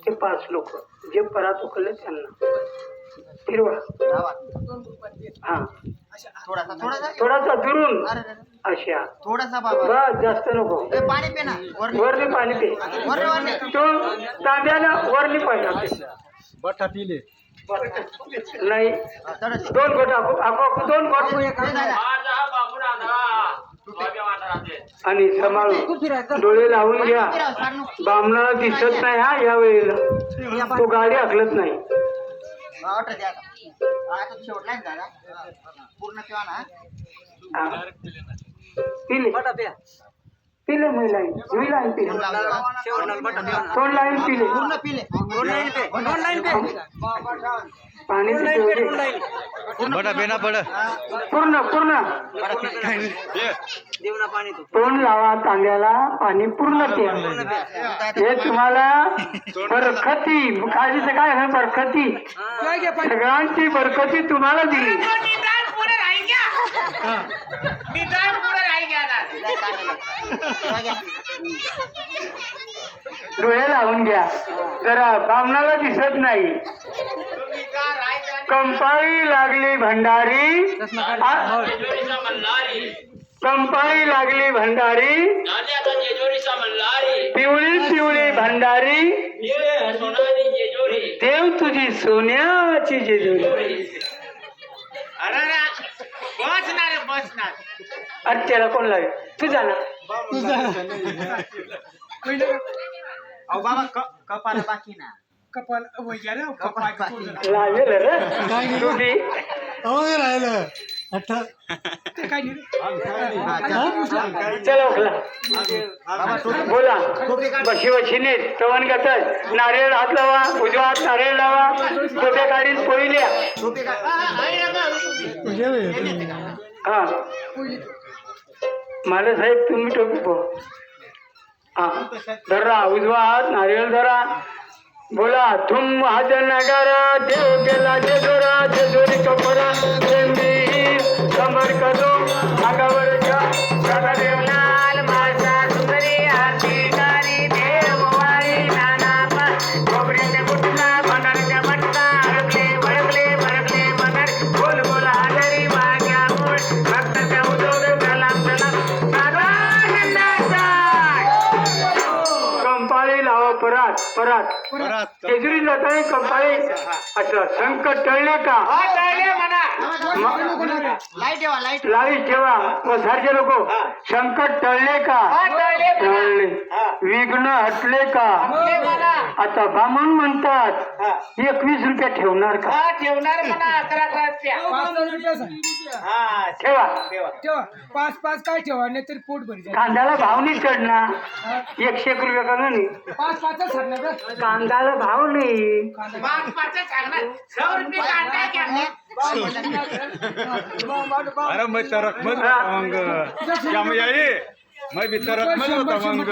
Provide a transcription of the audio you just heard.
ते 5 लोक जे परात उकलले त्यांना फिरवा. हा थोडासा दुरून अशा थोडासा बाबा बस जास्त नको. पाणी पे ना वरनी पाणी पे तो तांब्याला वरनी पाहिजे बठा पिले नाही 2 गोट आखो 2 गोट आणि सांभाळून डोळे लावून घ्या. बामणाला दिसत नाही हा या वेळेला तो गाडी हकलत नाही. पूर्ण किंवा ना पिले पिले महिलाईन जुईलाईन पिले तोंड लाईन पिले पूर्ण पिले पाणी बडा बेना पड पूर्ण पूर्ण तोंड लावा तांब्याला पाणी पूर्ण प्या. हे तुम्हाला बरकती काळजीचं काय आहे बरकती सगळ्यांची बरकती तुम्हाला दिली. डोळे लावून घ्या जरा बामणाला दिसत नाही. कंपाळी लागली भंडारी कंपाळी लागली भंडारी पिवळी पिवळी भंडारी देव तुझी सोन्याची जेजुरी. अरे त्याला कोण लावे तू जा ना अहो बाबा कपाला बाकी ना लावेल रे तुझी राहिलं चला उठला बोला बशी बशीने तवन गातात नारळ हात लावा उजवा हात नारळ लावा टोप्या काढीत पोळील्या हा मला साहेब तुम्ही टोपी पो हा धरा उजवा हात नारळ धरा बोला तुम हात नगर देव गेला जेजोरा जेजोरी कपरा कमर करो आगावर देव लाल मासा सुंदरी आरती कारी देव वाळी नाना खोबऱ्याच्या गुटला बनारच्या मटका अडकले वळकले बनार बोल बोला हजारी वाग्या मूळ भक्ताच्या उद्योग कलाम कंपाळी लावा परात केजरी जाताना कंपाळी अच्छा संकट टळले का लाईट ठेवा वसारचे लोक संकट टळले का टळले विघ्न हटले का. आता बामण म्हणतात 21 रुपये ठेवणार का ठेवा 5 काय ठेवा नाही तरी पोट भरी कांद्याला भाव नाही चढणार 101 रुपये का नाही 5 सरणार कांद्याला भाव नाही अरे मैं तरक मत मग मैं भी तरक मत होता मग